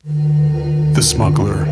The Smuggler.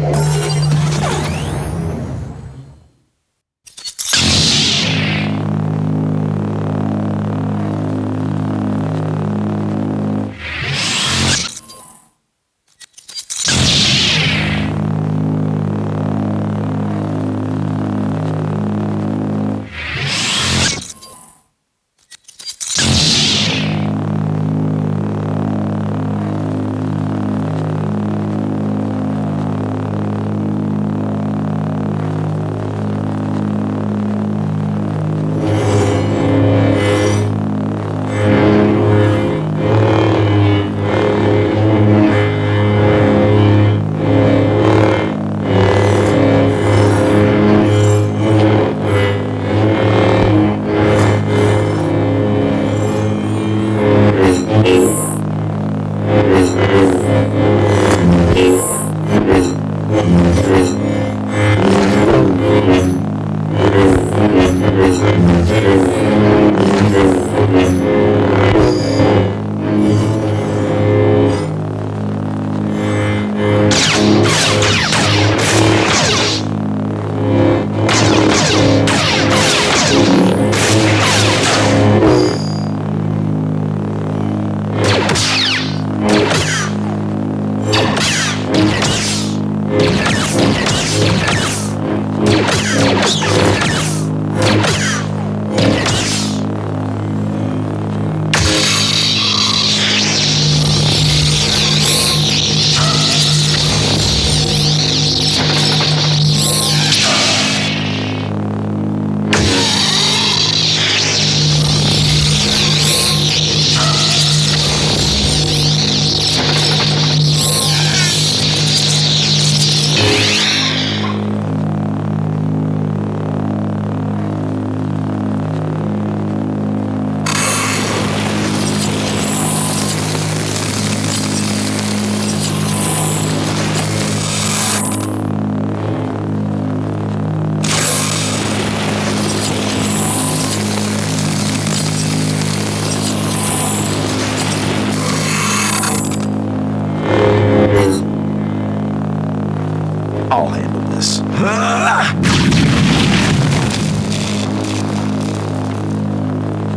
I'll handle this.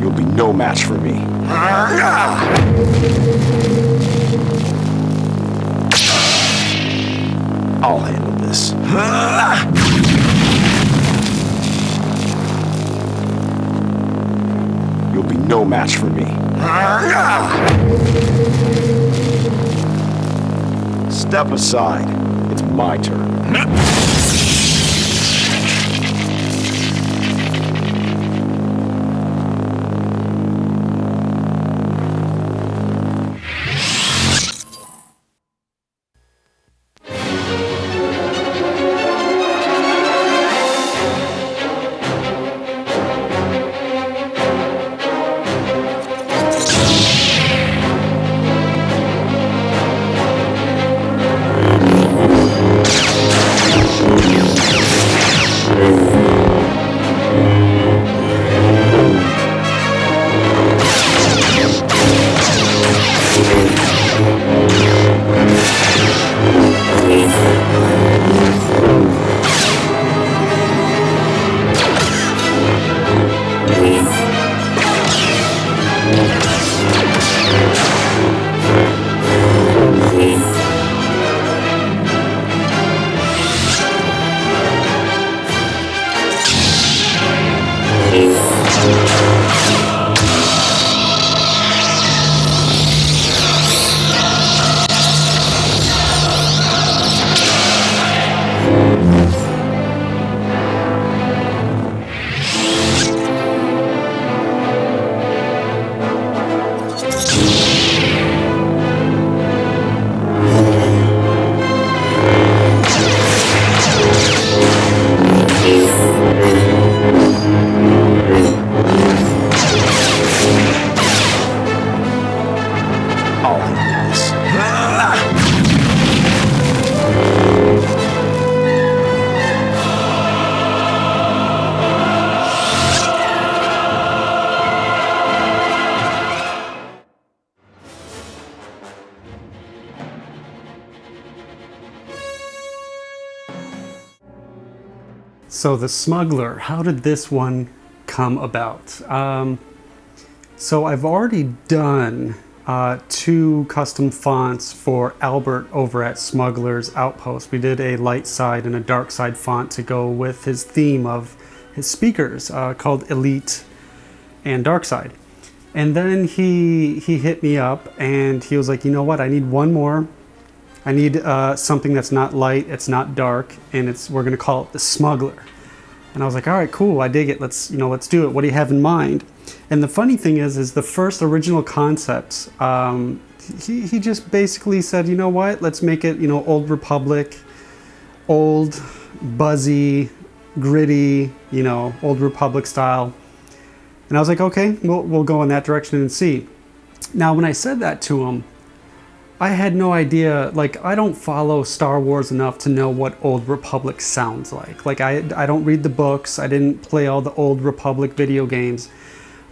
You'll be no match for me. I'll handle this. You'll be no match for me. Step aside. It's my turn. So the Smuggler, how did this one come about? So I've already done 2 custom fonts for Albert over at Smugglers Outpost. We did a light side and a dark side font to go with his theme of his speakers called Elite and Dark Side. And then he hit me up and he was like, you know what, I need one more. I need something that's not light, it's not dark, and we're gonna call it the Smuggler. And I was like, all right, cool, I dig it. Let's do it. What do you have in mind? And the funny thing is the first original concept, he just basically said, you know what, let's make it, Old Republic, old, buzzy, gritty, Old Republic style. And I was like, okay, we'll go in that direction and see. Now, when I said that to him, I had no idea, like, I don't follow Star Wars enough to know what Old Republic sounds like. Like, I don't read the books, I didn't play all the Old Republic video games.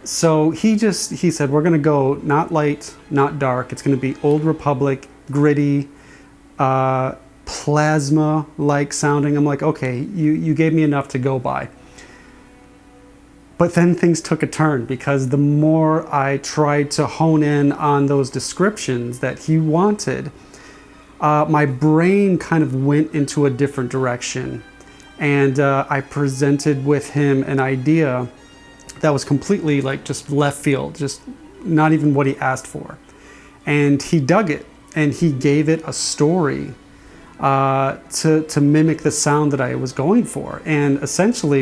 So he said, we're gonna go not light, not dark, it's gonna be Old Republic, gritty, plasma-like sounding. I'm like, okay, you gave me enough to go by. But then things took a turn, because the more I tried to hone in on those descriptions that he wanted, my brain kind of went into a different direction. And I presented with him an idea that was completely like just left field, just not even what he asked for. And he dug it, and he gave it a story to mimic the sound that I was going for. And essentially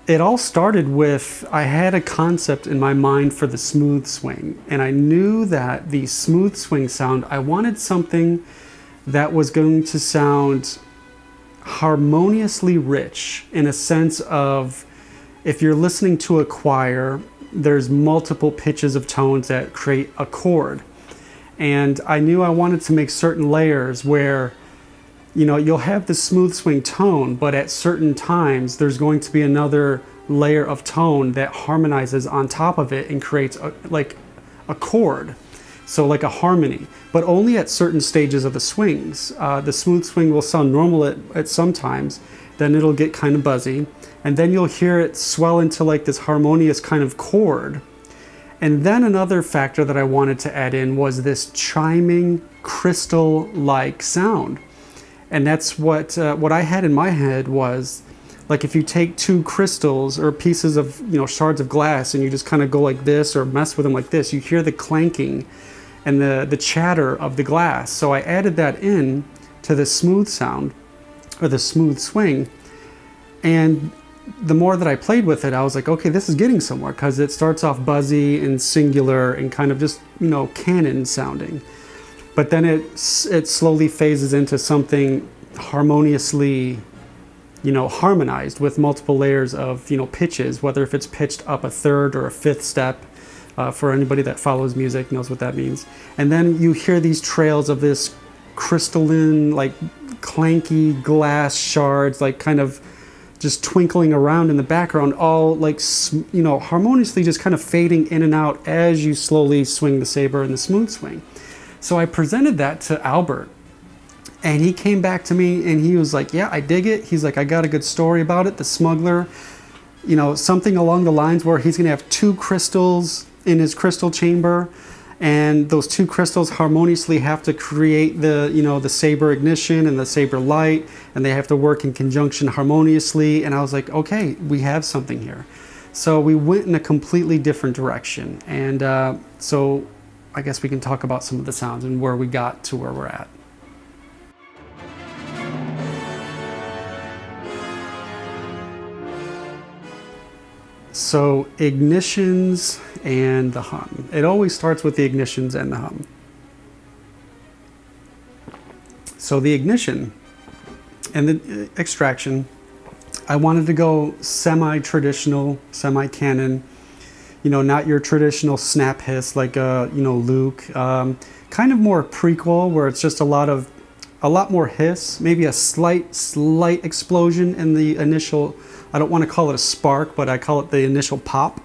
it all started with, I had a concept in my mind for the smooth swing, and I knew that the smooth swing sound, I wanted something that was going to sound harmoniously rich, in a sense of, if you're listening to a choir, there's multiple pitches of tones that create a chord. And I knew I wanted to make certain layers where you'll have the smooth swing tone, but at certain times there's going to be another layer of tone that harmonizes on top of it and creates a chord. So like a harmony, but only at certain stages of the swings. The smooth swing will sound normal at some times, then it'll get kind of buzzy, and then you'll hear it swell into like this harmonious kind of chord. And then another factor that I wanted to add in was this chiming crystal-like sound. And that's what I had in my head was, like, if you take 2 crystals or pieces of, shards of glass, and you just kind of go like this or mess with them like this, you hear the clanking and the chatter of the glass. So I added that in to the smooth sound, or the smooth swing. And the more that I played with it, I was like, okay, this is getting somewhere, because it starts off buzzy and singular and kind of just, canon sounding. But then it slowly phases into something harmoniously, harmonized with multiple layers of, pitches, whether if it's pitched up a 3rd or a 5th step. For anybody that follows music knows what that means. And then you hear these trails of this crystalline, like clanky glass shards, like kind of just twinkling around in the background, all like, harmoniously just kind of fading in and out as you slowly swing the saber in the smooth swing. So I presented that to Albert, and he came back to me and he was like, yeah, I dig it. He's like, I got a good story about it. The Smuggler, something along the lines where he's gonna have 2 crystals in his crystal chamber, and those 2 crystals harmoniously have to create the, the saber ignition and the saber light, and they have to work in conjunction harmoniously. And I was like, okay, we have something here. So we went in a completely different direction. And so I guess we can talk about some of the sounds and where we got to where we're at. So ignitions and the hum. It always starts with the ignitions and the hum. So the ignition and the extraction, I wanted to go semi-traditional, semi-canon, not your traditional snap hiss like Luke. Kind of more prequel, where it's just a lot more hiss, maybe a slight explosion in the initial. I don't want to call it a spark, but I call it the initial pop.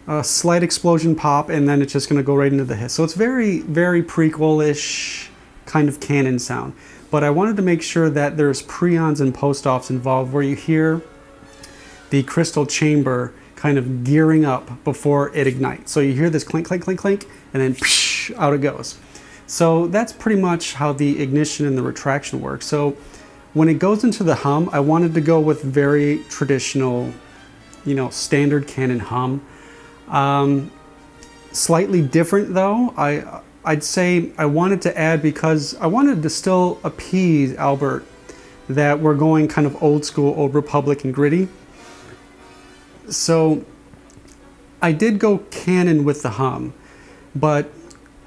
A slight explosion pop, and then it's just going to go right into the hiss. So it's very, very prequel-ish, kind of canon sound. But I wanted to make sure that there's preons and post-offs involved where you hear the crystal chamber kind of gearing up before it ignites. So you hear this clink, clink, clink, clink, and then psh, out it goes. So that's pretty much how the ignition and the retraction work. So when it goes into the hum, I wanted to go with very traditional, you know, standard canon hum. Slightly different though, I'd say I wanted to add, because I wanted to still appease Albert that we're going kind of old school, Old Republic and gritty. So I did go canon with the hum, but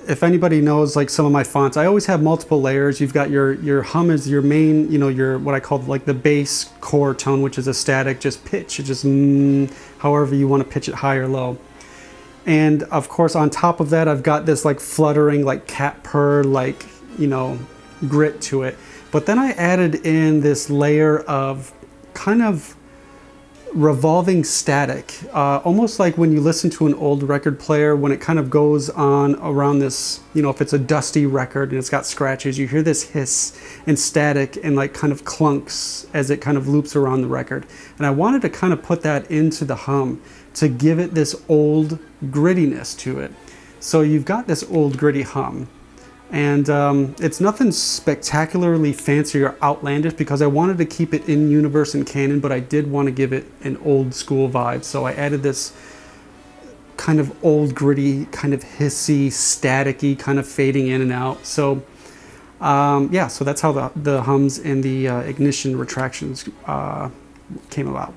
if anybody knows like some of my fonts, I always have multiple layers. You've got your hum is your main, you know, your what I call like the bass core tone, which is a static, just pitch, it just however you want to pitch it, high or low. And of course on top of that I've got this like fluttering, like cat purr, like, you know, grit to it. But then I added in this layer of kind of revolving static, almost like when you listen to an old record player, when it kind of goes on around this, you know, if it's a dusty record and it's got scratches, you hear this hiss and static and like kind of clunks as it kind of loops around the record. And I wanted to kind of put that into the hum to give it this old grittiness to it. So you've got this old gritty hum. And it's nothing spectacularly fancy or outlandish, because I wanted to keep it in universe and canon, but I did want to give it an old school vibe. So I added this kind of old gritty, kind of hissy, staticky, kind of fading in and out. So yeah, so that's how the hums and the ignition retractions came about.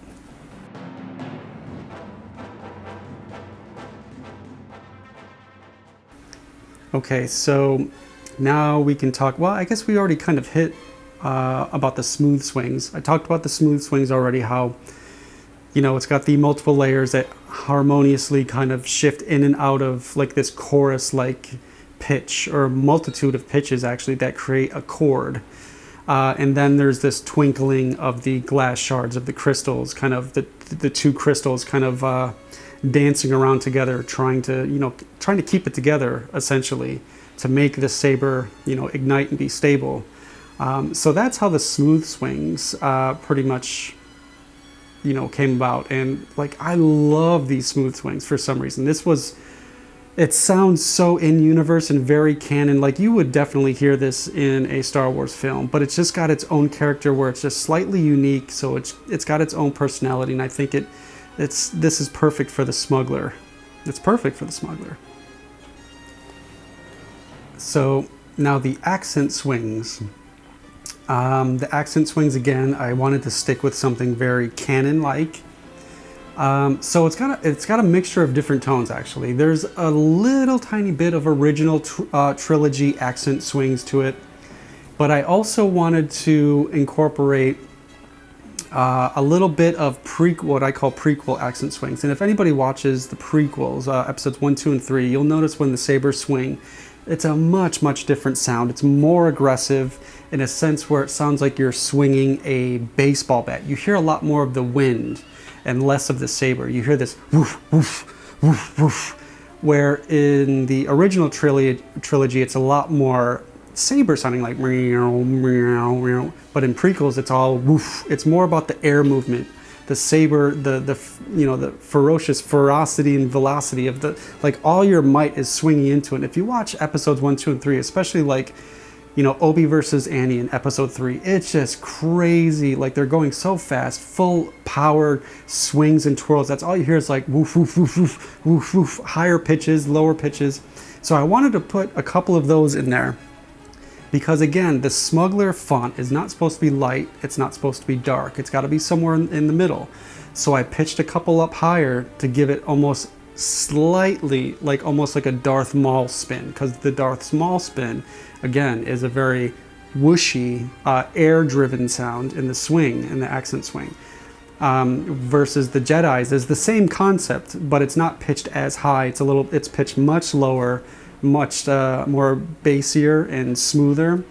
Okay, so now we can talk, well, I guess we already kind of hit about the smooth swings. I talked about the smooth swings already, how, you know, it's got the multiple layers that harmoniously kind of shift in and out of like this chorus-like pitch, or multitude of pitches actually that create a chord. And then there's this twinkling of the glass shards of the crystals, kind of the two crystals kind of dancing around together, trying to keep it together essentially to make the saber, you know, ignite and be stable. So that's how the smooth swings pretty much, you know, came about. And like, I love these smooth swings for some reason. It sounds so in universe and very canon. Like you would definitely hear this in a Star Wars film, but it's just got its own character where it's just slightly unique. So it's got its own personality, and I think this is perfect for the Smuggler. It's perfect for the Smuggler. So now the accent swings. The accent swings, again, I wanted to stick with something very canon-like. So it's got a mixture of different tones actually. There's a little tiny bit of original trilogy accent swings to it, but I also wanted to incorporate a little bit of what I call prequel accent swings. And if anybody watches the prequels, episodes 1, 2, and 3, you'll notice when the sabers swing, it's a much different sound. It's more aggressive in a sense where it sounds like you're swinging a baseball bat. You hear a lot more of the wind and less of the saber. You hear this woof, woof, woof, woof, where in the original trilogy, it's a lot more saber sounding, like meow, meow, meow. But in prequels, it's all woof. It's more about the air movement, the saber, the ferocious ferocity and velocity of the, like all your might is swinging into it. And if you watch episodes 1, 2, and 3, especially like, you know, Obi versus Annie in episode 3, it's just crazy. Like they're going so fast, full power swings and twirls. That's all you hear is like woof, woof, woof, woof, woof, woof, higher pitches, lower pitches. So I wanted to put a couple of those in there. Because again, the Smuggler font is not supposed to be light, it's not supposed to be dark, it's got to be somewhere in the middle. So I pitched a couple up higher to give it almost slightly, like almost like a Darth Maul spin, because the Darth Maul spin, again, is a very whooshy, air-driven sound in the swing, in the accent swing. Versus the Jedi's is the same concept, but it's not pitched as high, it's pitched much lower, much more bassier and smoother.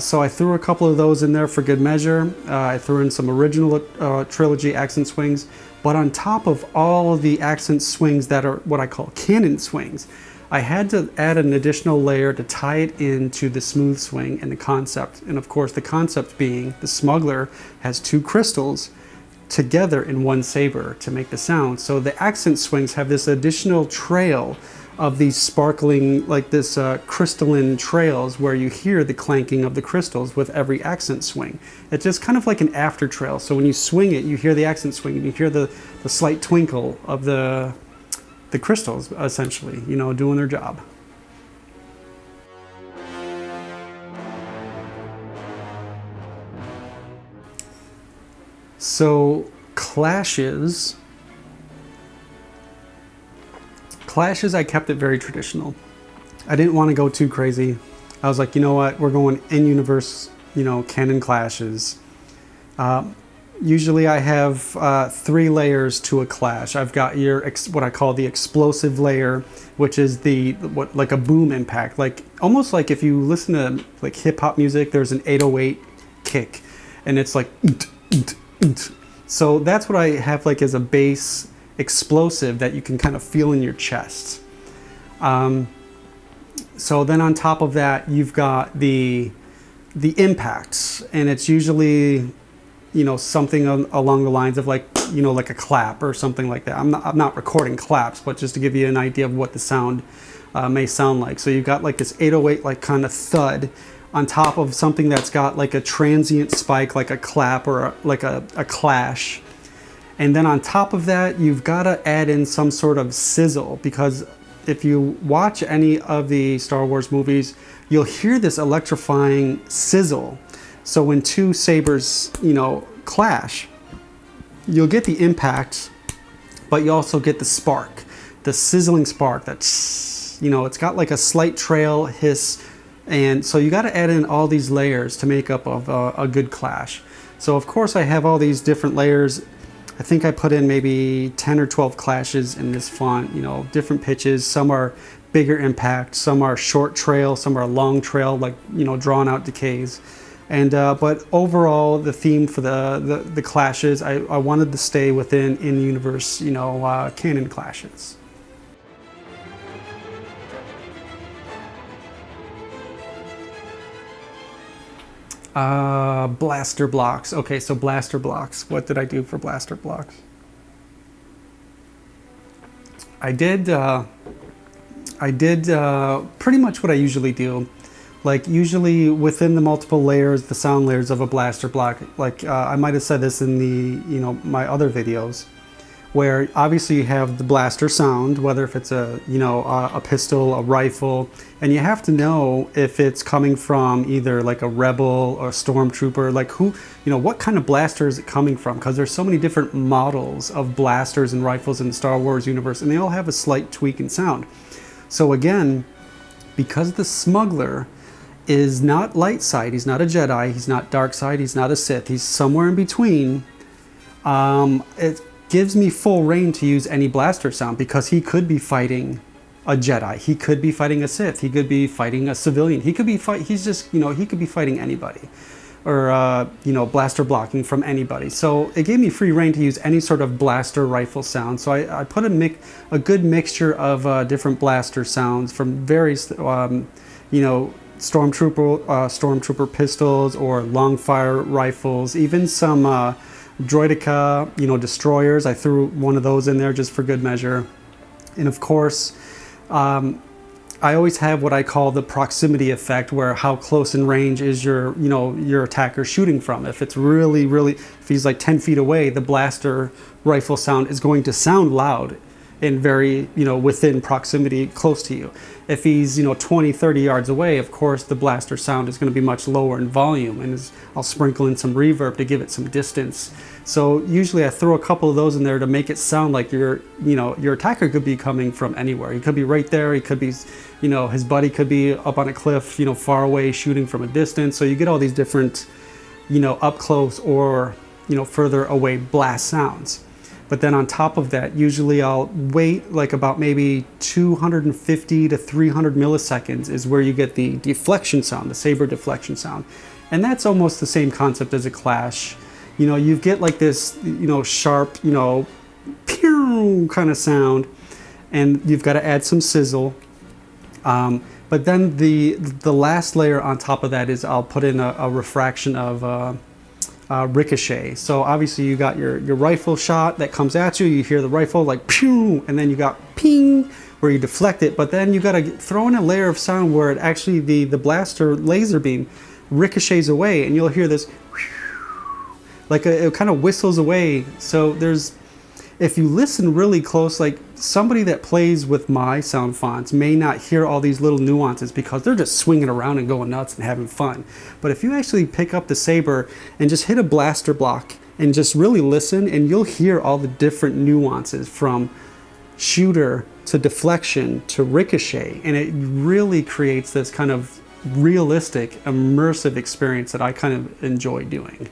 So I threw a couple of those in there for good measure. I threw in some original trilogy accent swings, but on top of all of the accent swings that are what I call canon swings, I had to add an additional layer to tie it into the smooth swing and the concept. And of course, the concept being the Smuggler has 2 crystals together in one saber to make the sound. So the accent swings have this additional trail of these sparkling, like this crystalline trails where you hear the clanking of the crystals with every accent swing. It's just kind of like an after trail. So when you swing it, you hear the accent swing and you hear the slight twinkle of the crystals, essentially, you know, doing their job. So clashes, I kept it very traditional. I didn't want to go too crazy. I was like, you know what, we're going in-universe, you know, canon clashes. Usually I have 3 layers to a clash. I've got your what I call the explosive layer, which is like a boom impact, like almost like if you listen to like hip hop music, there's an 808 kick, and it's like. So that's what I have like as a base explosive that you can kind of feel in your chest. So then on top of that, you've got the impacts, and it's usually, you know, something along the lines of like, you know, like a clap or something like that. I'm not recording claps, but just to give you an idea of what the sound may sound like. So you've got like this 808 like kind of thud on top of something that's got like a transient spike, like a clap or like a clash. And then on top of that, you've got to add in some sort of sizzle, because if you watch any of the Star Wars movies, you'll hear this electrifying sizzle. So when 2 sabers, you know, clash, you'll get the impact, but you also get the spark, the sizzling spark that's, you know, it's got like a slight trail hiss. And so you got to add in all these layers to make up of a good clash. So of course I have all these different layers. I think I put in maybe 10 or 12 clashes in this font, you know, different pitches. Some are bigger impact, some are short trail, some are long trail, like, you know, drawn out decays. And but overall, the theme for the clashes, I wanted to stay within in-universe, you know, canon clashes. Blaster blocks. Okay, so blaster blocks. What did I do for blaster blocks? I did pretty much what I usually do. Like usually within the multiple layers, the sound layers of a blaster block, like I might have said this in the, you know, my other videos, where obviously you have the blaster sound, whether if it's a, you know, a pistol, a rifle, and you have to know if it's coming from either like a rebel or a stormtrooper, like who, you know, what kind of blaster is it coming from? Because there's so many different models of blasters and rifles in the Star Wars universe, and they all have a slight tweak in sound. So again, because the Smuggler is not light side, he's not a Jedi, he's not dark side, he's not a Sith, he's somewhere in between, it gives me full reign to use any blaster sound, because he could be fighting a Jedi, he could be fighting a Sith, he could be fighting a civilian, he could be he's just, you know, he could be fighting anybody, or you know, blaster blocking from anybody. So it gave me free reign to use any sort of blaster rifle sound. So I put a good mixture of different blaster sounds from various you know, stormtrooper pistols or long fire rifles, even some droideka, you know, destroyers. I threw one of those in there just for good measure. And of course, I always have what I call the proximity effect, where how close in range is your, you know, your attacker shooting from. If it's really, if he's like 10 feet away, the blaster rifle sound is going to sound loud and very, you know, within proximity close to you. If he's, you know, 20, 30 yards away, of course, the blaster sound is going to be much lower in volume, and I'll sprinkle in some reverb to give it some distance. So usually I throw a couple of those in there to make it sound like your, you know, your attacker could be coming from anywhere. He could be right there. He could be, you know, his buddy could be up on a cliff, you know, far away shooting from a distance. So you get all these different, you know, up close or, you know, further away blast sounds. But then on top of that, usually I'll wait like about maybe 250 to 300 milliseconds is where you get the deflection sound, the saber deflection sound. And that's almost the same concept as a clash. You know, you get like this, you know, sharp, you know, pew kind of sound, and you've got to add some sizzle. But then the last layer on top of that is I'll put in a refraction of ricochet. So obviously you got your rifle shot that comes at you, you hear the rifle like pew, and then you got ping where you deflect it, but then you got to throw in a layer of sound where it actually the blaster laser beam ricochets away, and you'll hear this like it kind of whistles away. So there's, if you listen really close, like somebody that plays with my sound fonts may not hear all these little nuances because they're just swinging around and going nuts and having fun. But if you actually pick up the Saber and just hit a blaster block and just really listen, and you'll hear all the different nuances from shooter to deflection to ricochet, and it really creates this kind of realistic, immersive experience that I kind of enjoy doing.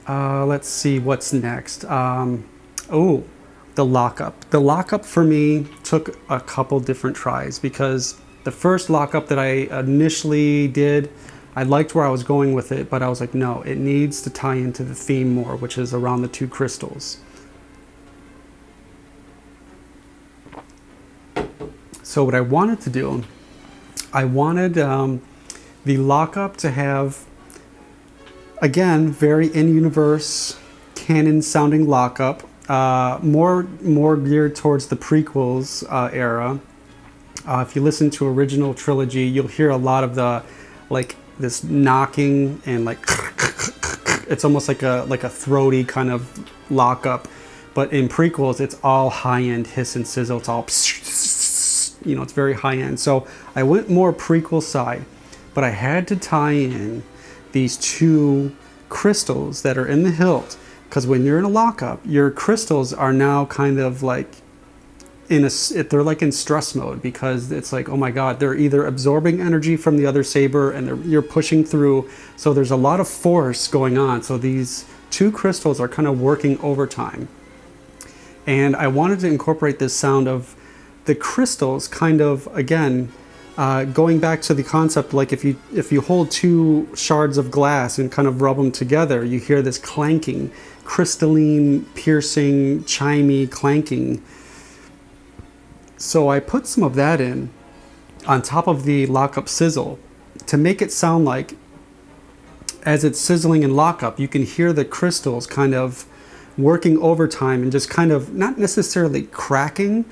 Let's see what's next. Oh, the lockup. The lockup for me took a couple different tries, because the first lockup that I initially did, I liked where I was going with it, but I was like, no, it needs to tie into the theme more, which is around the 2 crystals. So what I wanted to do, I wanted the lockup to have, again, very in-universe, canon-sounding lockup, more geared towards the prequels era. If you listen to original trilogy, you'll hear a lot of the, like, this knocking and like, it's almost like a throaty kind of lockup. But in prequels, it's all high-end hiss and sizzle. It's all, you know, it's very high-end. So I went more prequel side, but I had to tie in these 2 crystals that are in the hilt, because when you're in a lockup, your crystals are now kind of like they're like in stress mode, because it's like, oh my god, they're either absorbing energy from the other saber and you're pushing through, so there's a lot of force going on. So these 2 crystals are kind of working overtime, and I wanted to incorporate this sound of the crystals kind of, again, going back to the concept, like if you hold 2 shards of glass and kind of rub them together, you hear this clanking, crystalline, piercing, chimey clanking. So I put some of that in on top of the lockup sizzle to make it sound like, as it's sizzling in lockup, you can hear the crystals kind of working overtime and just kind of not necessarily cracking,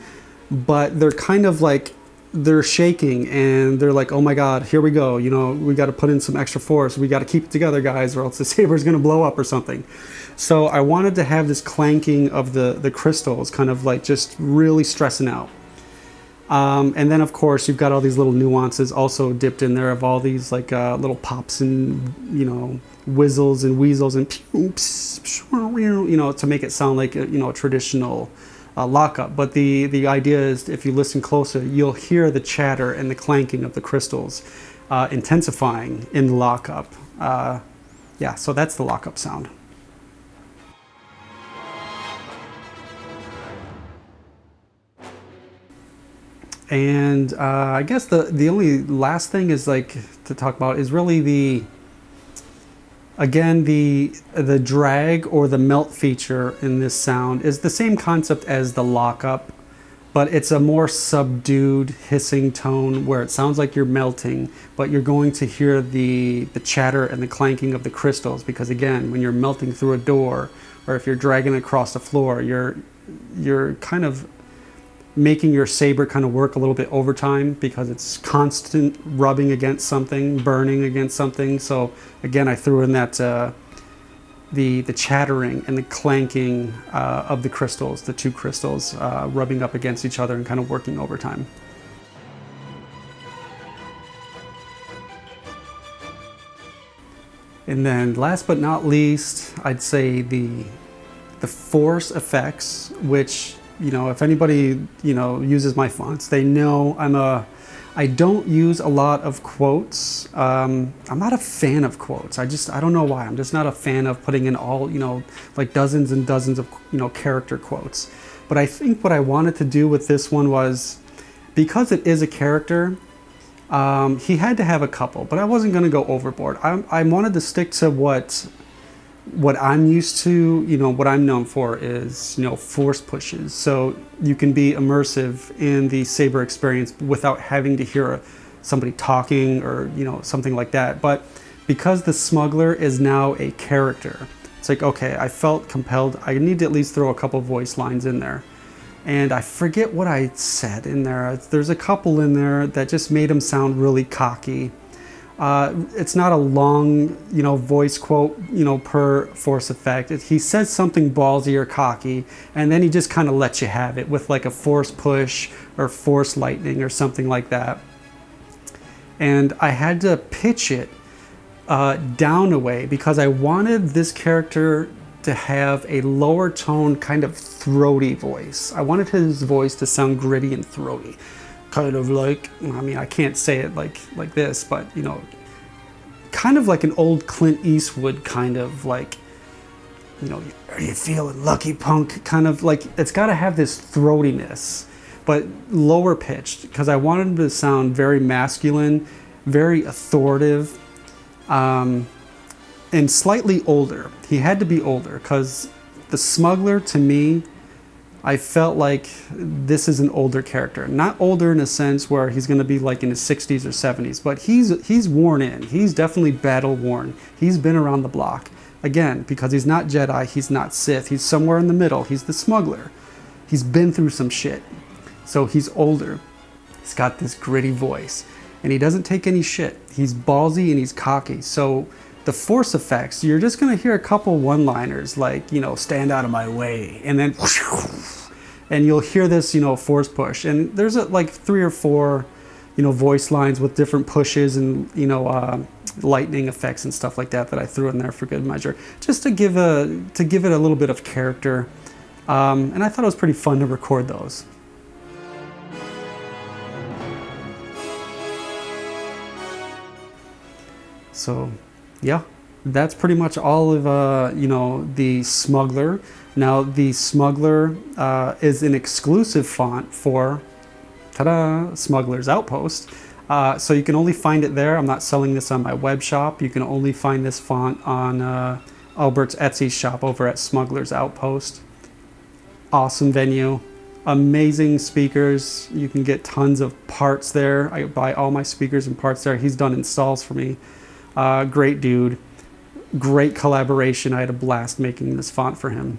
but they're kind of like, they're shaking and they're like, oh my god, here we go, you know, we got to put in some extra force, we got to keep it together, guys, or else the saber's going to blow up or something. So I wanted to have this clanking of the crystals kind of like just really stressing out. And then of course you've got all these little nuances also dipped in there of all these like little pops and, you know, whizzles and weasels and you know, to make it sound like a, you know, a traditional lockup. But the idea is, if you listen closer, you'll hear the chatter and the clanking of the crystals intensifying in the lockup. Yeah, so that's the lockup sound. And I guess the only last thing is like to talk about is really the drag or the melt feature in this sound is the same concept as the lockup, but it's a more subdued hissing tone where it sounds like you're melting, but you're going to hear the chatter and the clanking of the crystals, because again, when you're melting through a door or if you're dragging across the floor, you're kind of making your saber kind of work a little bit overtime because it's constant rubbing against something, burning against something. So again, I threw in that the chattering and the clanking of the crystals, the 2 crystals rubbing up against each other and kind of working overtime. And then last but not least, I'd say the force effects, which, you know, if anybody, you know, uses my fonts, they know I don't use a lot of quotes. I'm not a fan of quotes. I don't know why. I'm just not a fan of putting in all, you know, like dozens and dozens of, you know, character quotes. But I think what I wanted to do with this one was, because it is a character, he had to have a couple, but I wasn't going to go overboard. I wanted to stick to what what I'm used to, what I'm known for is, force pushes. So you can be immersive in the Saber experience without having to hear somebody talking or, something like that. But because the Smuggler is now a character, it's like, okay, I felt compelled. I need to at least throw a couple voice lines in there. And I forget what I said in there. There's a couple in there that just made him sound really cocky. It's not a long, voice quote, per force effect. He says something ballsy or cocky, and then he just kind of lets you have it with like a force push or force lightning or something like that. And I had to pitch it down a way because I wanted this character to have a lower tone, kind of throaty voice. I wanted his voice to sound gritty and throaty. Kind of like, I can't say it like this, but kind of like an old Clint Eastwood kind of like, are you feeling lucky, punk? Kind of like, it's got to have this throatiness, but lower pitched, because I wanted him to sound very masculine, very authoritative, and slightly older. He had to be older because the Smuggler, to me, I felt like this is an older character. Not older in a sense where he's going to be like in his 60s or 70s, but he's worn in. He's definitely battle worn. He's been around the block. Again, because he's not Jedi, he's not Sith. He's somewhere in the middle. He's the Smuggler. He's been through some shit. So he's older. He's got this gritty voice. And he doesn't take any shit. He's ballsy and he's cocky. So the force effects, you're just going to hear a couple one-liners like, stand out of my way. And then, and you'll hear this, force push. And there's like 3 or 4, voice lines with different pushes and, lightning effects and stuff like that I threw in there for good measure. Just to give it a little bit of character. And I thought it was pretty fun to record those. So, yeah, that's pretty much all of, the Smuggler. Now, the Smuggler is an exclusive font for, ta-da, Smugglers Outpost. So you can only find it there. I'm not selling this on my web shop. You can only find this font on Albert's Etsy shop over at Smugglers Outpost. Awesome venue. Amazing speakers. You can get tons of parts there. I buy all my speakers and parts there. He's done installs for me. Great dude. Great collaboration. I had a blast making this font for him.